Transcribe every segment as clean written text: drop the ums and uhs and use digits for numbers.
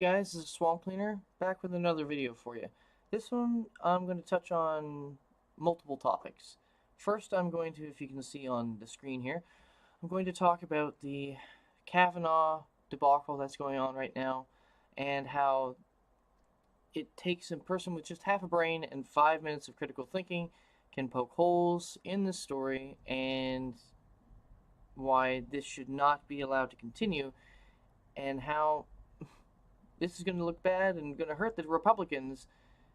Guys, this is Swamp Cleaner, back with another video for you. This one, I'm going to touch on multiple topics. First, I'm going to, if you can see on the screen here, I'm going to talk about the Kavanaugh debacle that's going on right now, and how it takes a person with just half a brain and 5 minutes of critical thinking can poke holes in the story, and why this should not be allowed to continue, and how this is going to look bad and going to hurt the Republicans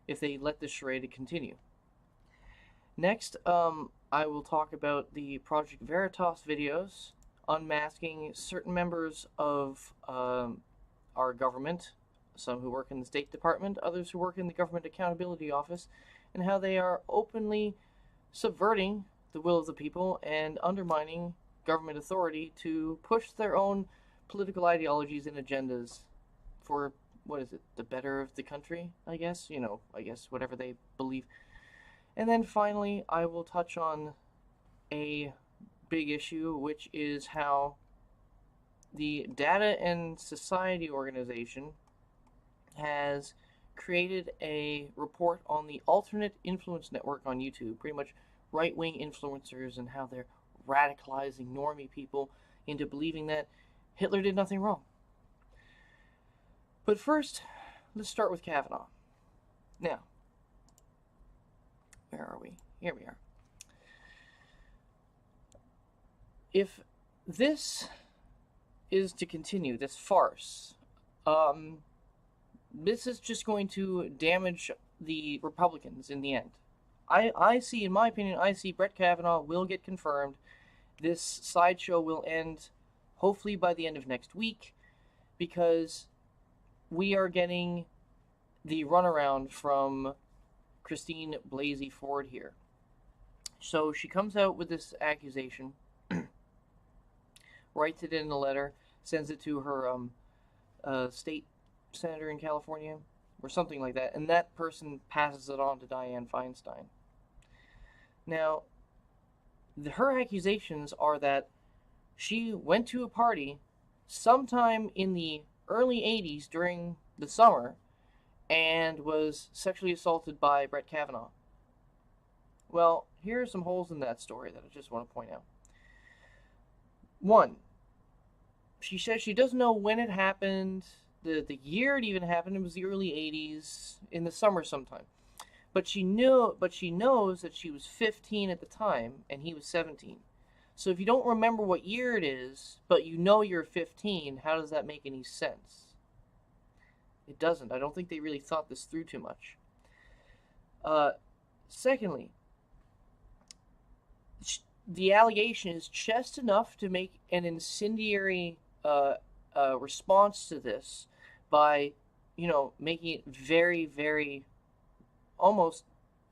if they let this charade continue. Next, I will talk about the Project Veritas videos unmasking certain members of our government, some who work in the State Department, others who work in the Government Accountability Office, and how they are openly subverting the will of the people and undermining government authority to push their own political ideologies and agendas for, what is it, the better of the country, I guess? I guess whatever they believe. And then finally, I will touch on a big issue, which is how the Data and Society organization has created a report on the alternate influence network on YouTube, pretty much right-wing influencers, and how they're radicalizing normie people into believing that Hitler did nothing wrong. But first, let's start with Kavanaugh. Now, where are we? Here we are. If this is to continue, this farce, this is just going to damage the Republicans in the end. I see, in my opinion, I see Brett Kavanaugh will get confirmed. This sideshow will end hopefully by the end of next week, because we are getting the runaround from Christine Blasey Ford here. So she comes out with this accusation, writes it in a letter, sends it to her state senator in California, or something like that, and that person passes it on to Dianne Feinstein. Now, her accusations are that she went to a party sometime in the early 80s during the summer and was sexually assaulted by Brett Kavanaugh. Well, here are some holes in that story that I just want to point out. One, she says she doesn't know when it happened, the year it even happened. It was the early 80s, in the summer sometime. But she knows that she was 15 at the time and he was 17. So if you don't remember what year it is, but you know you're 15, how does that make any sense? It doesn't. I don't think they really thought this through too much. Secondly, the allegation is just enough to make an incendiary response to this by, making it very, very, almost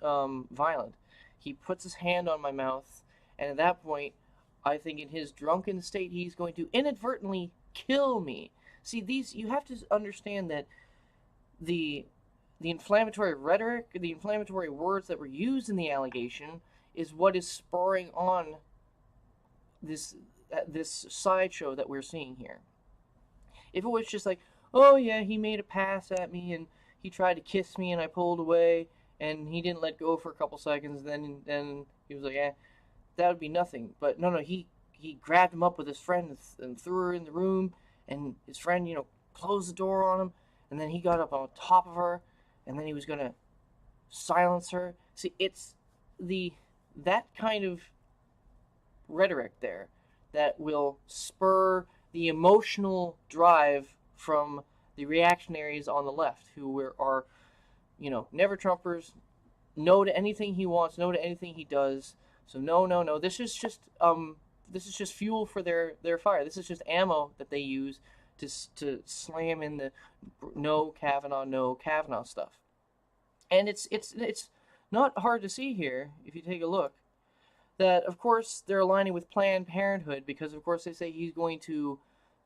violent. He puts his hand on my mouth, and at that point, I think in his drunken state, he's going to inadvertently kill me. See, you have to understand that the inflammatory rhetoric, the inflammatory words that were used in the allegation is what is spurring on this sideshow that we're seeing here. If it was just like, oh yeah, he made a pass at me and he tried to kiss me and I pulled away and he didn't let go for a couple seconds, then he was like, eh, that would be nothing. But no, he grabbed him up with his friend and threw her in the room, and his friend, closed the door on him, and then he got up on top of her, and then he was going to silence her. See, it's that kind of rhetoric there that will spur the emotional drive from the reactionaries on the left, who are never Trumpers, no to anything he wants, no to anything he does. So no. This is just fuel for their fire. This is just ammo that they use to slam in the no Kavanaugh stuff. And it's not hard to see here, if you take a look, that of course they're aligning with Planned Parenthood, because of course they say he's going to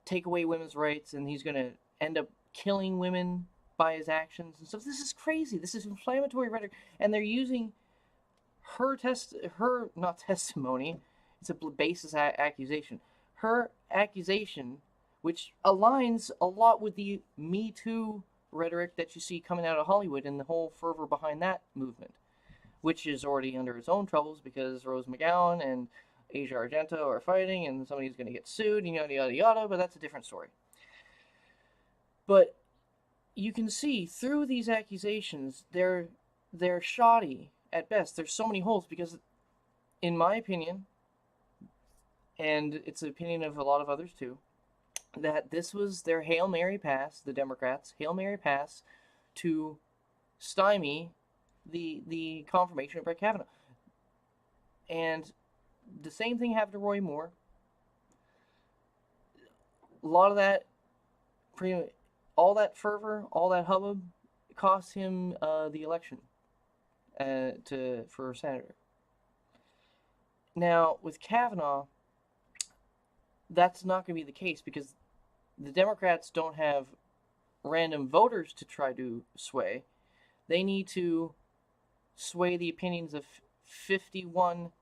take away women's rights and he's going to end up killing women by his actions and stuff. This is crazy. This is inflammatory rhetoric, and they're using her not testimony. It's a baseless accusation. Her accusation which aligns a lot with the Me Too rhetoric that you see coming out of Hollywood and the whole fervor behind that movement, which is already under its own troubles because Rose McGowan and Asia Argento are fighting and somebody's going to get sued and yada yada yada, but that's a different story. But you can see through these accusations, they're shoddy at best. There's so many holes because, in my opinion, and it's the opinion of a lot of others too, that this was their Hail Mary pass, the Democrats' Hail Mary pass to stymie the confirmation of Brett Kavanaugh. And the same thing happened to Roy Moore. A lot of that, all that fervor, all that hubbub, cost him the election for senator. Now, with Kavanaugh, that's not going to be the case because the Democrats don't have random voters to try to sway. They need to sway the opinions of 51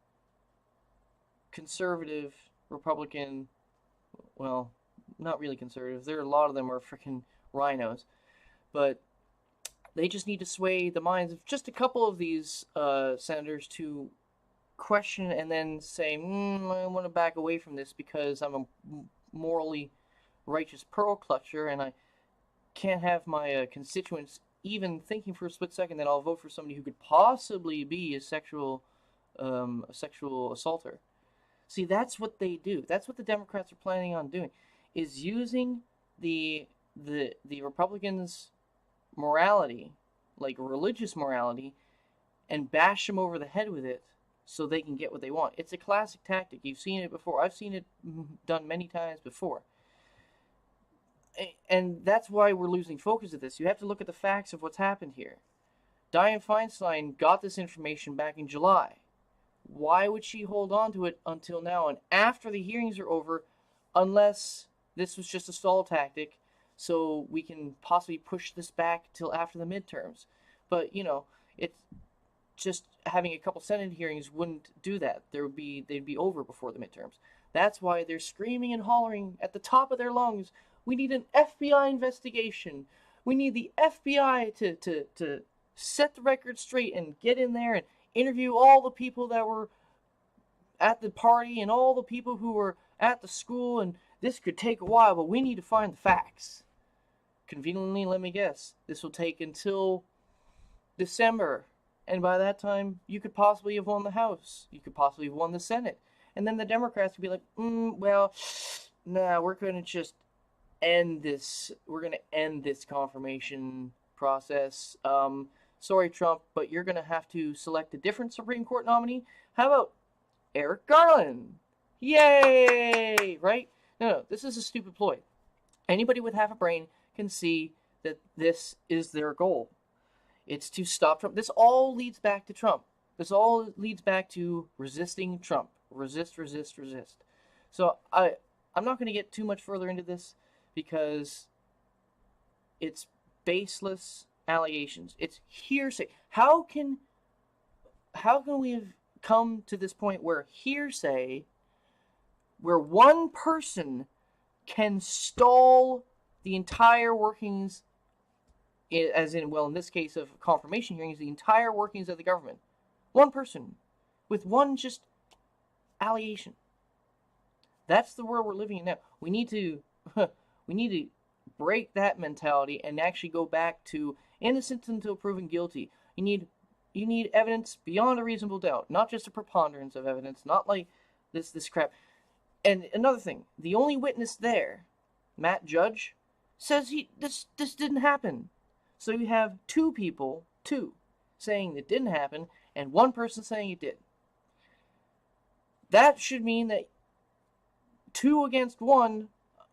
conservative Republican, well, not really conservative. There are a lot of them are freaking rhinos, but they just need to sway the minds of just a couple of these senators to question and then say, I want to back away from this because I'm a morally righteous pearl clutcher and I can't have my constituents even thinking for a split second that I'll vote for somebody who could possibly be a sexual assaulter. See, that's what they do. That's what the Democrats are planning on doing, is using the Republicans' morality, like religious morality, and bash them over the head with it so they can get what they want. It's a classic tactic. You've seen it before. I've seen it done many times before. And that's why we're losing focus of this. You have to look at the facts of what's happened here. Dianne Feinstein got this information back in July. Why would she hold on to it until now and after the hearings are over, unless this was just a stall tactic so we can possibly push this back till after the midterms? But, it's just having a couple Senate hearings wouldn't do that. They'd be over before the midterms. That's why they're screaming and hollering at the top of their lungs, we need an FBI investigation. We need the FBI to set the record straight and get in there and interview all the people that were at the party and all the people who were at the school, and this could take a while, but we need to find the facts. Conveniently, let me guess, this will take until December, and by that time, you could possibly have won the House. You could possibly have won the Senate. And then the Democrats would be like, we're going to just end this. We're going to end this confirmation process. Sorry, Trump, but you're going to have to select a different Supreme Court nominee. How about Eric Garland? Yay! Right? No, this is a stupid ploy. Anybody with half a brain can see that this is their goal. It's to stop Trump. This all leads back to Trump. This all leads back to resisting Trump. Resist, resist, resist. So I'm not going to get too much further into this because it's baseless allegations. It's hearsay. How can we have come to this point where hearsay, where one person can stall the entire workings, as in, well, in this case of confirmation hearings, the entire workings of the government? One person with one just allegation. That's the world we're living in now. We need to break that mentality and actually go back to innocent until proven guilty. You need evidence beyond a reasonable doubt, not just a preponderance of evidence, not like this crap. And another thing, the only witness there, Matt Judge, says this didn't happen. So you have two people saying it didn't happen and one person saying it did. That should mean that 2 against 1,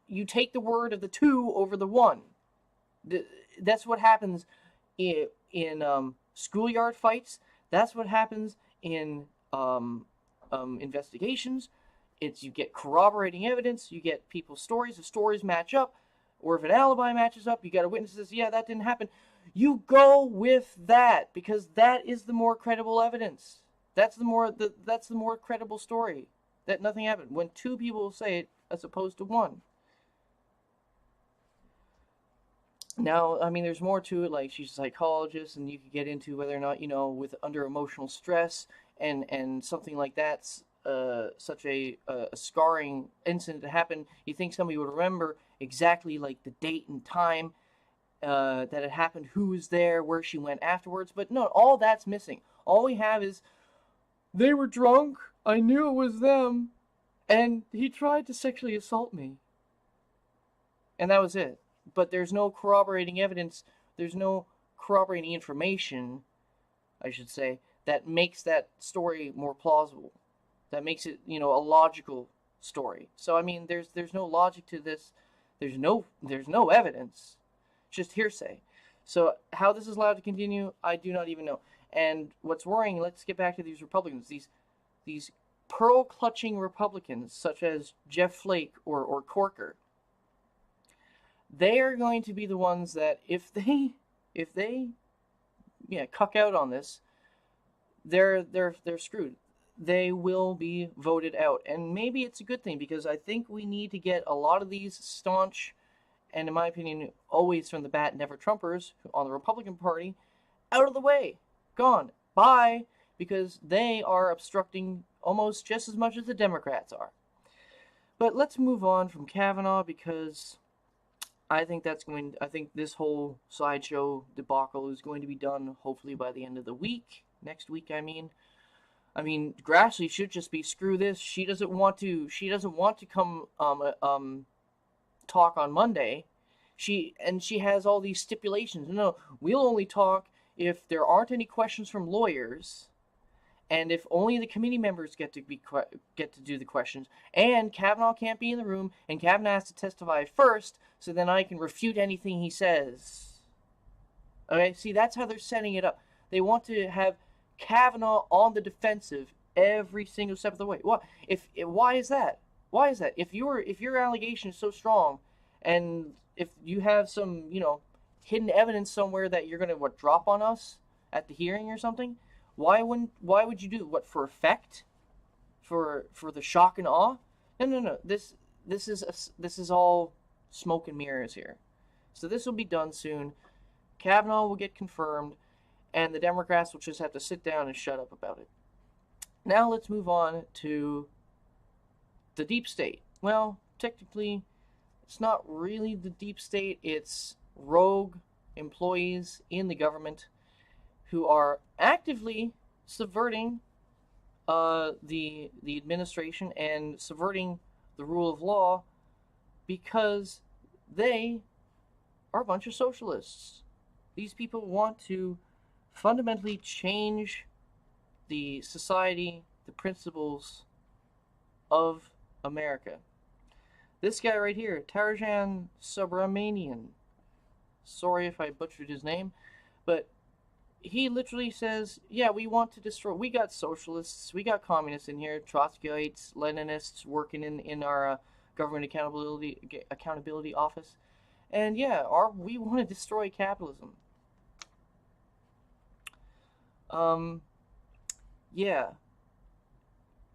you take the word of the 2 over the 1. That's what happens in schoolyard fights. That's what happens in investigations. You get corroborating evidence. You get people's stories. If stories match up, or if an alibi matches up, you got a witness that says, yeah, that didn't happen. You go with that because that is the more credible evidence. That's the more credible story, that nothing happened. When 2 people say it as opposed to 1. Now, I mean, there's more to it. Like, she's a psychologist, and you could get into whether or not, with under emotional stress and something like that's such a scarring incident that happened. You think somebody would remember exactly like the date and time that it happened, who was there, where she went afterwards. But no, all that's missing. All we have is they were drunk. I knew it was them, and he tried to sexually assault me, and that was it. But there's no corroborating evidence. There's no corroborating information, I should say, that makes that story more plausible. That makes it, a logical story. So I mean, there's no logic to this. There's no evidence. Just hearsay. So how this is allowed to continue, I do not even know. And what's worrying, let's get back to these Republicans, these pearl clutching Republicans such as Jeff Flake or Corker. They are going to be the ones that if they cuck out on this, they're screwed. They will be voted out. And maybe it's a good thing, because I think we need to get a lot of these staunch, and in my opinion, always from the bat, never Trumpers on the Republican Party out of the way. Gone. Bye. Because they are obstructing almost just as much as the Democrats are. But let's move on from Kavanaugh, because I think this whole sideshow debacle is going to be done hopefully by the end of the week. Next week, I mean. Grassley should just be screw this. She doesn't want to come talk on Monday. She has all these stipulations. No, we'll only talk if there aren't any questions from lawyers, and if only the committee members get to do the questions, and Kavanaugh can't be in the room, and Kavanaugh has to testify first, so then I can refute anything he says. Okay, see, that's how they're setting it up. They want to have Kavanaugh on the defensive every single step of the way. Why is that? Why is that? If your allegation is so strong, and if you have some hidden evidence somewhere that you're gonna drop on us at the hearing or something, why would you do it? What, for effect? For the shock and awe? No. This is all smoke and mirrors here. So this will be done soon. Kavanaugh will get confirmed, and the Democrats will just have to sit down and shut up about it. Now let's move on to the deep state. Well, technically, it's not really the deep state. It's rogue employees in the government who are actively subverting the administration and subverting the rule of law, because they are a bunch of socialists. These people want to fundamentally change the society, the principles of America. This guy right here, Tarjan Subramanian, sorry if I butchered his name, but he literally says, yeah, we want to destroy, we got socialists, we got communists in here, Trotskyites, Leninists working in our government accountability office, and yeah, we want to destroy capitalism. Yeah.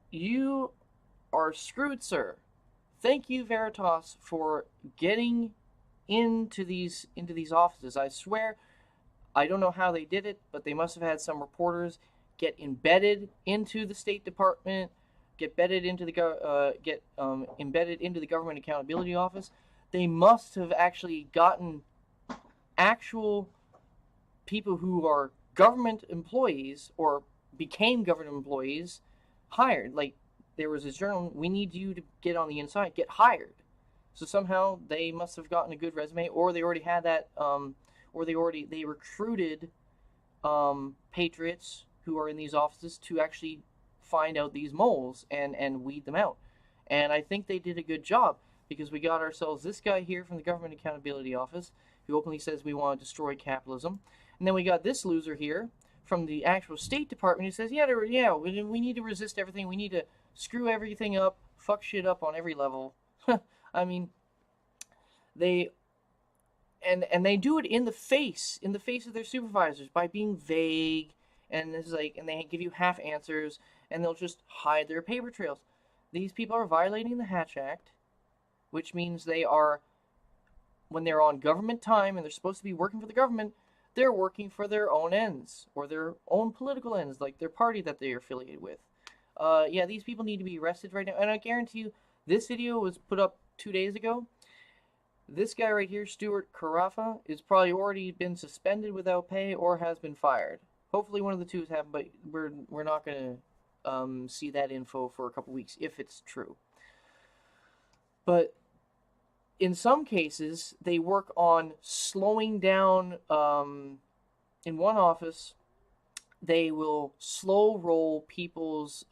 You are screwed, sir. Thank you, Veritas, for getting into these offices. I swear, I don't know how they did it, but they must have had some reporters get embedded into the State Department, get embedded into the Government Accountability Office. They must have actually gotten actual people who are government employees or became government employees hired. Like, there was this journal, we need you to get on the inside, get hired. So somehow they must have gotten a good resume, or they already had that, or they recruited patriots who are in these offices to actually find out these moles and weed them out. And I think they did a good job, because we got ourselves this guy here from the Government Accountability Office who openly says we want to destroy capitalism. And then we got this loser here from the actual State Department who says, we need to resist everything. We need to screw everything up, fuck shit up on every level. I mean, they do it in the face of their supervisors by being vague, and and they give you half answers, and they'll just hide their paper trails. These people are violating the Hatch Act, which means they are when they're on government time and they're supposed to be working for the government, they're working for their own ends or their own political ends, like their party that they're affiliated with. Yeah, these people need to be arrested right now. And I guarantee you, this video was put up 2 days ago. This guy right here, Stuart Carafa, is probably already been suspended without pay or has been fired. Hopefully one of the two has happened, but we're not going to see that info for a couple weeks if it's true. But in some cases, they work on slowing down. In one office, they will slow roll people's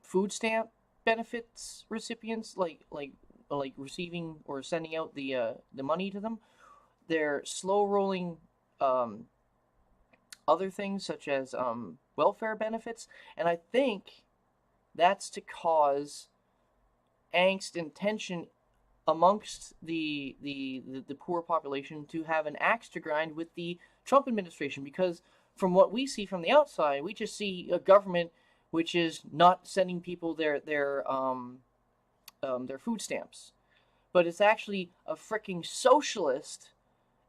food stamp benefits recipients, like receiving or sending out the money to them. They're slow rolling other things such as welfare benefits, and I think that's to cause angst and tension amongst the poor population, to have an axe to grind with the Trump administration, because from what we see from the outside, we just see a government which is not sending people their food stamps, but it's actually a freaking socialist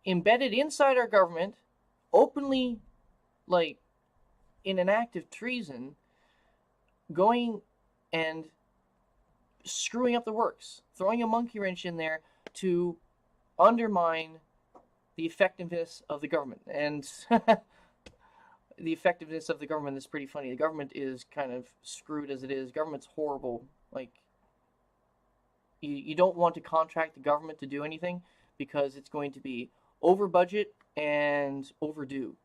embedded inside our government, openly, like, in an act of treason, going and screwing up the works, throwing a monkey wrench in there to undermine the effectiveness of the government. And the effectiveness of the government is pretty funny. The government is kind of screwed as it is. Government's horrible. Like, you don't want to contract the government to do anything because it's going to be over budget and overdue.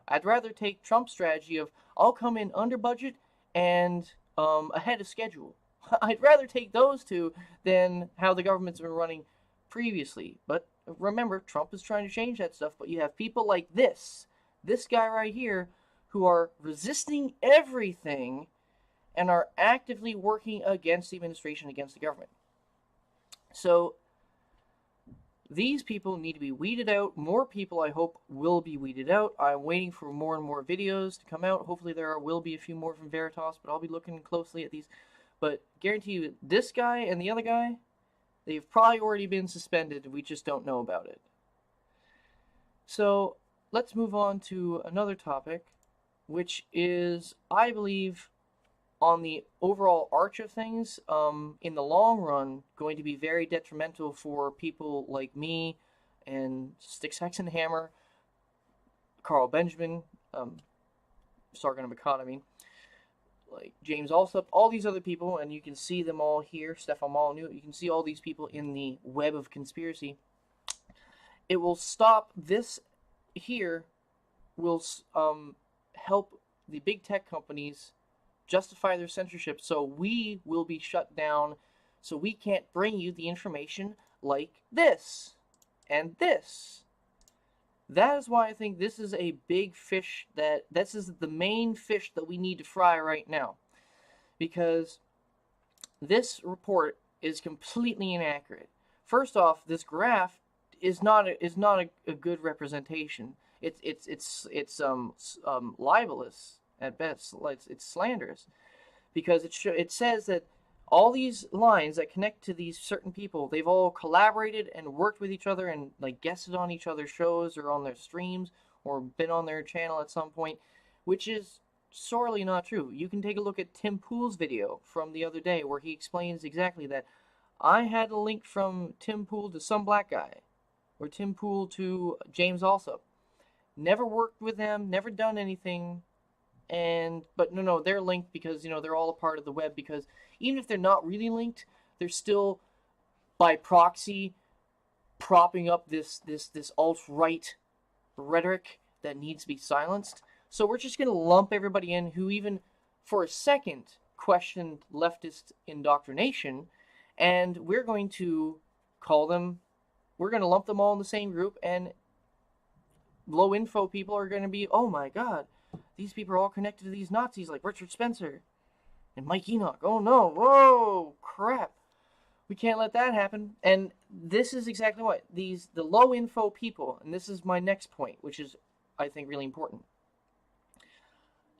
I'd rather take Trump's strategy of, I'll come in under budget and ahead of schedule. I'd rather take those two than how the government's been running previously. But remember, Trump is trying to change that stuff, but you have people like this guy right here, who are resisting everything and are actively working against the administration, against the government. So these people need to be weeded out. More people, I hope, will be weeded out. I'm waiting for more and more videos to come out. Hopefully there will be a few more from Veritas, but I'll be looking closely at these. But guarantee you, this guy and the other guy, they've probably already been suspended. We just don't know about it. So let's move on to another topic, which is, I believe, on the overall arch of things, in the long run, going to be very detrimental for people like me and Stick Saxon Hammer, Carl Benjamin, Sargon of Akkad, I mean, like James Alsop, all these other people, and you can see them all here, Stefan Molyneux, you can see all these people in the web of conspiracy. It will stop this here, will help the big tech companies justify their censorship, so we will be shut down, so we can't bring you the information like this and this. That is why I think this is a big fish, this is the main fish that we need to fry right now. Because this report is completely inaccurate. First off, this graph is not a good representation. It's libelous at best. It's slanderous, because it says that all these lines that connect to these certain people, they've all collaborated and worked with each other and like guested on each other's shows or on their streams or been on their channel at some point, which is sorely not true. You can take a look at Tim Pool's video from the other day where he explains exactly that. I had a link from Tim Pool to some black guy, or Tim Pool to James Alsop. Never worked with them, never done anything. But no, they're linked because, they're all a part of the web, because even if they're not really linked, they're still, by proxy, propping up this alt-right rhetoric that needs to be silenced. So we're just going to lump everybody in who even for a second questioned leftist indoctrination, and we're going to lump them all in the same group, and low info people are going to be, oh my god, these people are all connected to these Nazis like Richard Spencer and Mike Enoch. Oh no, whoa, crap. We can't let that happen. And this is exactly what the low info people, and this is my next point, which is, I think, really important.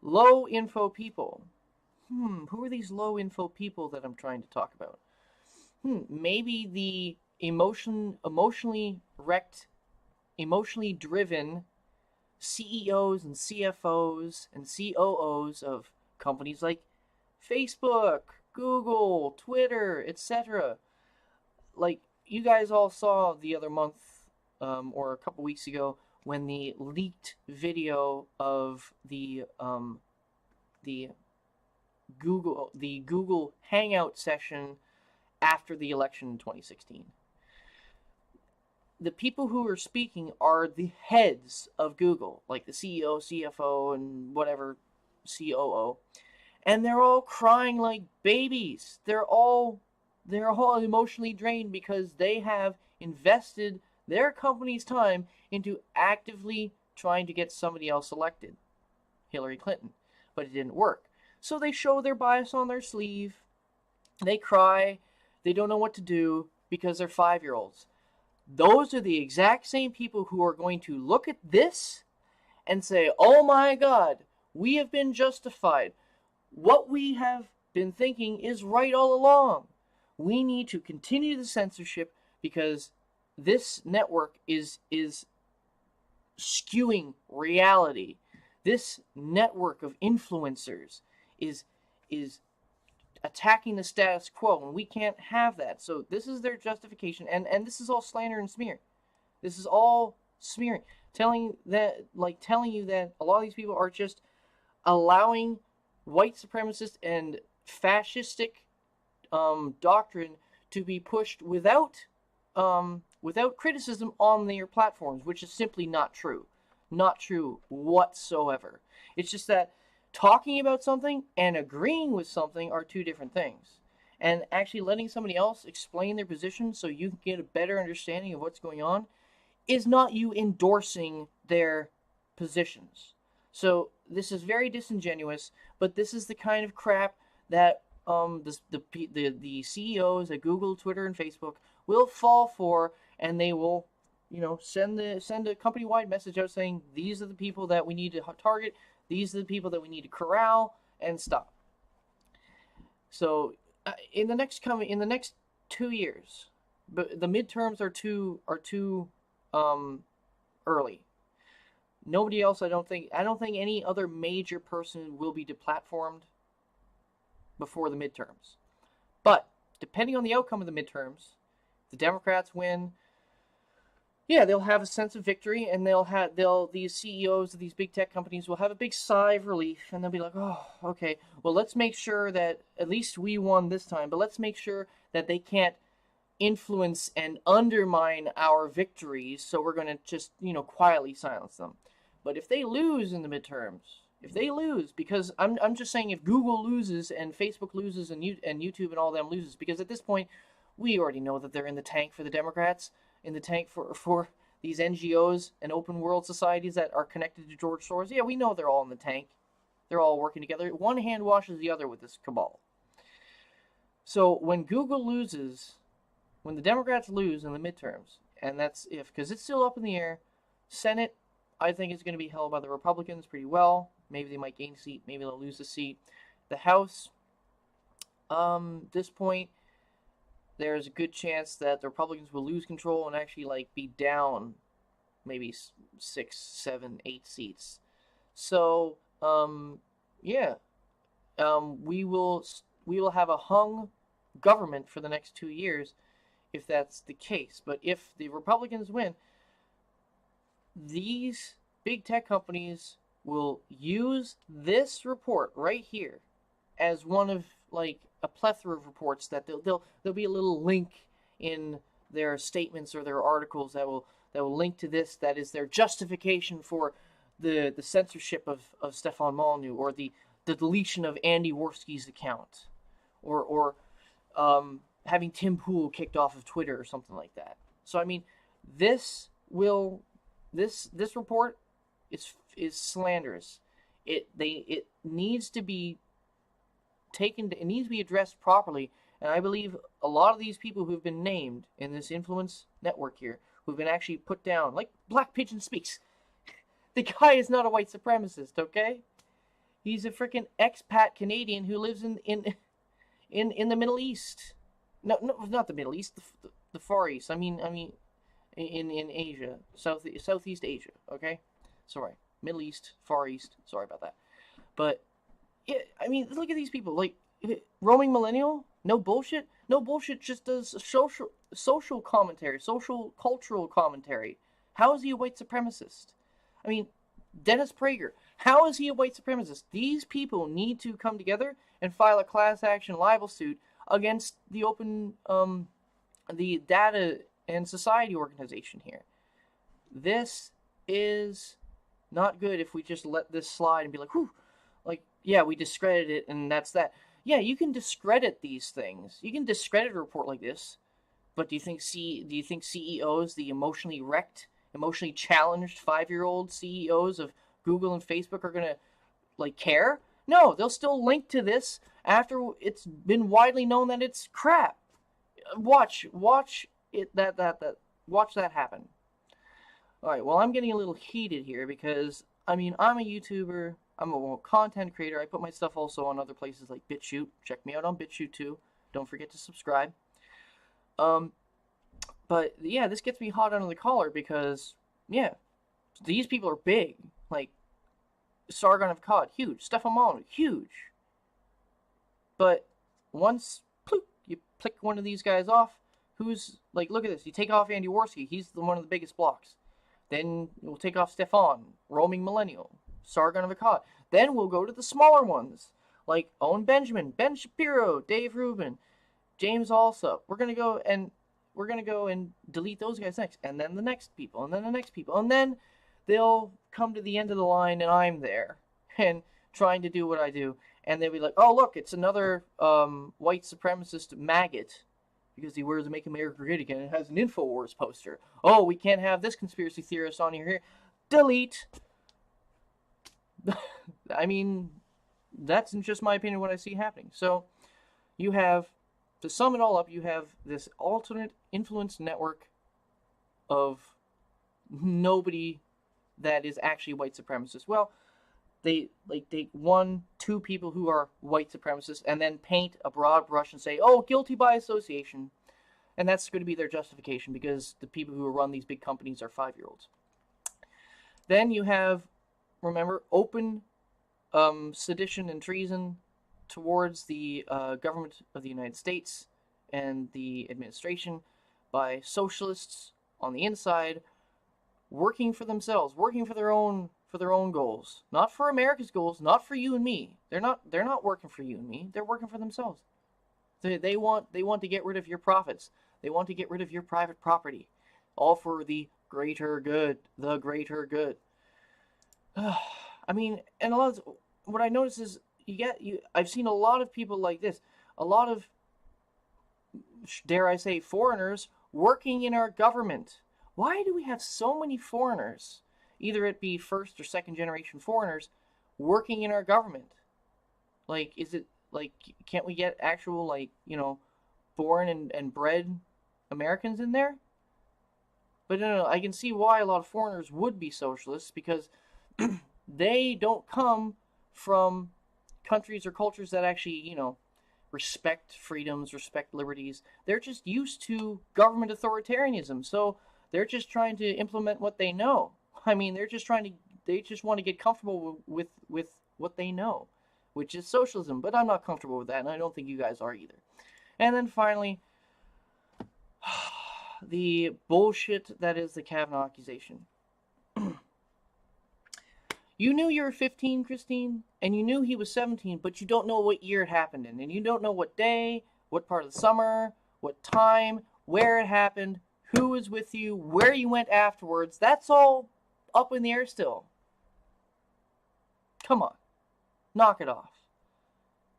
Low info people. Who are these low info people that I'm trying to talk about? Maybe the emotionally wrecked, emotionally driven CEOs and CFOs and COOs of companies like Facebook, Google, Twitter, etc. Like, you guys all saw the other month, or a couple weeks ago, when the leaked video of the Google Hangout session after the election in 2016. The people who are speaking are the heads of Google, like the CEO, CFO, and whatever, COO, and they're all crying like babies. They're all emotionally drained because they have invested their company's time into actively trying to get somebody else elected, Hillary Clinton, but it didn't work. So they show their bias on their sleeve. They cry. They don't know what to do because they're 5-year-olds. Those are the exact same people who are going to look at this and say, oh my God, we have been justified. What we have been thinking is right all along. We need to continue the censorship because this network is skewing reality. This network of influencers is attacking the status quo, and we can't have that. So this is their justification, and this is all slander and smear. This is all smearing, telling you that a lot of these people are just allowing white supremacist and fascistic doctrine to be pushed without criticism on their platforms, which is simply not true. Not true whatsoever. It's just that talking about something and agreeing with something are two different things. And actually letting somebody else explain their position so you can get a better understanding of what's going on is not you endorsing their positions. So this is very disingenuous, but this is the kind of crap that the CEOs at Google, Twitter, and Facebook will fall for, and they will, send a company-wide message out saying these are the people that we need to target. These are the people that we need to corral and stop. So, in the next 2 years, but the midterms are too early. Nobody else, I don't think any other major person will be deplatformed before the midterms. But depending on the outcome of the midterms, if the Democrats win, yeah, they'll have a sense of victory, and these CEOs of these big tech companies will have a big sigh of relief, and they'll be like, oh, okay, well, let's make sure that at least we won this time, but let's make sure that they can't influence and undermine our victories, so we're going to just, quietly silence them. But if they lose in the midterms, because I'm just saying, if Google loses and Facebook loses and YouTube and all them loses, because at this point, we already know that they're in the tank for the Democrats, in the tank for these NGOs and open world societies that are connected to George Soros. Yeah, we know they're all in the tank. They're all working together. One hand washes the other with this cabal. So when Google loses, when the Democrats lose in the midterms, and that's if, because it's still up in the air, Senate, I think it's going to be held by the Republicans pretty well. Maybe they might gain a seat. Maybe they'll lose a seat. The House, this point, there's a good chance that the Republicans will lose control and actually be down maybe 6, 7, 8 seats. So we will have a hung government for the next 2 years if that's the case. But if the Republicans win, these big tech companies will use this report right here as one of a plethora of reports that there'll be a little link in their statements or their articles that will link to this. That is their justification for the censorship of Stefan Molyneux, or the deletion of Andy Worski's account, or having Tim Pool kicked off of Twitter or something like that. So I mean, this report is slanderous. It needs to be it needs to be addressed properly, and I believe a lot of these people who've been named in this influence network here, who've been actually put down, like Black Pigeon Speaks. The guy is not a white supremacist, okay? He's a freaking expat Canadian who lives in the Middle East. No, not the Middle East. the Far East. I mean, in Asia, Southeast Asia. Okay, sorry, Middle East, Far East. Sorry about that. But yeah, I mean, look at these people. Like roaming millennial, no bullshit, no bullshit. Just does social commentary, social cultural commentary. How is he a white supremacist? I mean, Dennis Prager. How is he a white supremacist? These people need to come together and file a class action libel suit against the the Data and Society organization here. This is not good if we just let this slide and be like, whew, like, yeah, we discredited it and that's that. Yeah, you can discredit these things. You can discredit a report like this, but do you think CEOs, the emotionally wrecked, emotionally challenged 5-year-old CEOs of Google and Facebook are gonna like care? No, they'll still link to this after it's been widely known that it's crap. Watch it watch that happen. All right, well, I'm getting a little heated here because I mean, I'm a YouTuber, I'm a content creator. I put my stuff also on other places like BitChute. Check me out on BitChute too. Don't forget to subscribe. But yeah, this gets me hot under the collar because yeah, these people are big. Like Sargon of Akkad, huge. Stefan Molyneux, huge. But once you pick one of these guys off, who's like, look at this. You take off Andy Worski, he's one of the biggest blocks. Then we'll take off Stefan, roaming millennial, Sargon of Akkad. Then we'll go to the smaller ones like Owen Benjamin, Ben Shapiro, Dave Rubin, James Alsop. We're gonna go and delete those guys next, and then the next people, and then the next people, and then they'll come to the end of the line, and I'm there and trying to do what I do, and they'll be like, "Oh, look, it's another white supremacist maggot." Because he wears a Make America Great Again and has an InfoWars poster. Oh, we can't have this conspiracy theorist on here. Delete. I mean, that's just my opinion what I see happening. So, you have, to sum it all up, you have this alternate influence network of nobody that is actually white supremacist. Well, they take 1-2 people who are white supremacists and then paint a broad brush and say, oh, guilty by association. And that's going to be their justification because the people who run these big companies are 5-year-olds. Then you have, remember, open sedition and treason towards the government of the United States and the administration by socialists on the inside working for themselves, working for their own goals, not for America's goals, not for you and me. They're not working for you and me. They're working for themselves. They want to get rid of your profits. They want to get rid of your private property, all for the greater good. The greater good. I mean, and what I notice is I've seen a lot of people like this, a lot of, dare I say, foreigners working in our government. Why do we have so many foreigners? Either it be first or second generation foreigners working in our government. Like, is it like, can't we get actual, like, born and bred Americans in there? But no, I can see why a lot of foreigners would be socialists because they don't come from countries or cultures that actually, respect freedoms, respect liberties. They're just used to government authoritarianism. So they're just trying to implement what they know. I mean, they just want to get comfortable with what they know, which is socialism. But I'm not comfortable with that, and I don't think you guys are either. And then finally, the bullshit that is the Kavanaugh accusation. You knew you were 15, Christine, and you knew he was 17, but you don't know what year it happened in, and you don't know what day, what part of the summer, what time, where it happened, who was with you, where you went afterwards. That's all up in the air still. Come on. Knock it off.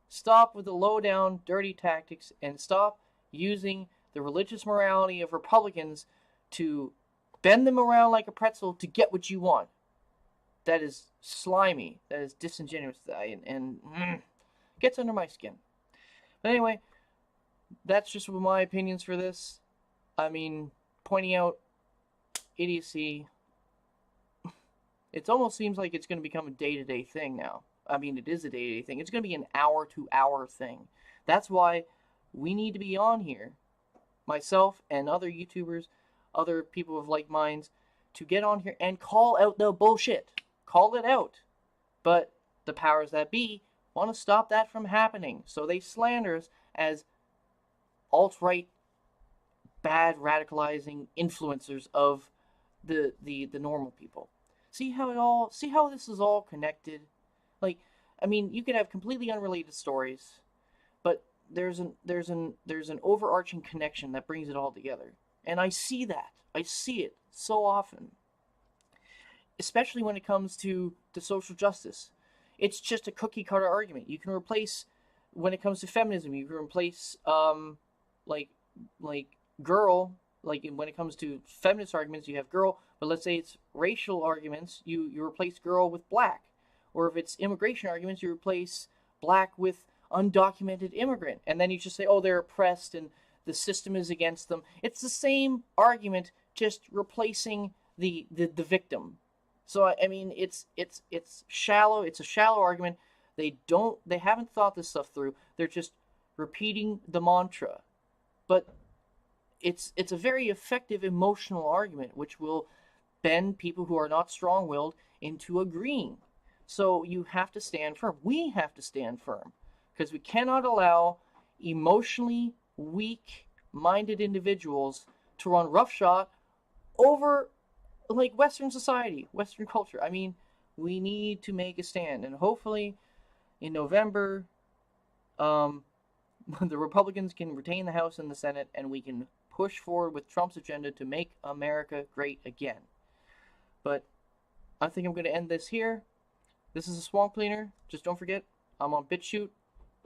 Stop with the low-down, dirty tactics and stop using the religious morality of Republicans to bend them around like a pretzel to get what you want. That is slimy. That is disingenuous. And gets under my skin. But anyway, that's just my opinions for this. I mean, pointing out idiocy. It almost seems like it's going to become a day-to-day thing now. I mean, it is a day-to-day thing. It's going to be an hour-to-hour thing. That's why we need to be on here myself and other YouTubers, other people with like minds, to get on here and call out the bullshit. Call it out. But the powers that be want to stop that from happening. So they slander us as alt-right, bad, radicalizing influencers of the normal people. See how this is all connected? Like, I mean, you could have completely unrelated stories, but there's an overarching connection that brings it all together. And I see that. I see it so often. Especially when it comes to social justice. It's just a cookie cutter argument. You can replace, when it comes to feminism, you can replace like girl, like when it comes to feminist arguments, you have girl, but let's say it's racial arguments, you replace girl with black. Or if it's immigration arguments, you replace black with undocumented immigrant. And then you just say, oh, they're oppressed and the system is against them. It's the same argument, just replacing the victim. So I mean, it's shallow. It's a shallow argument. They haven't thought this stuff through. They're just repeating the mantra. But it's a very effective emotional argument, which will bend people who are not strong-willed into agreeing. So you have to stand firm. We have to stand firm, because we cannot allow emotionally weak-minded individuals to run roughshod over like Western society, Western culture. I mean, we need to make a stand, and hopefully in November, the Republicans can retain the House and the Senate, and we can push forward with Trump's agenda to make America great again. But I think I'm going to end this here. This is a Swamp Cleaner. Just don't forget, I'm on BitChute.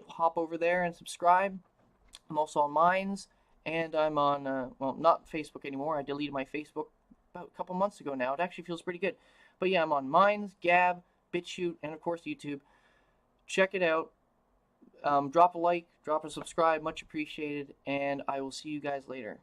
Hop over there and subscribe. I'm also on Minds, and I'm on, well, not Facebook anymore. I deleted my Facebook about a couple months ago now. It actually feels pretty good. But yeah, I'm on Minds, Gab, BitChute, and of course YouTube. Check it out. Drop a like, drop a subscribe, much appreciated, and I will see you guys later.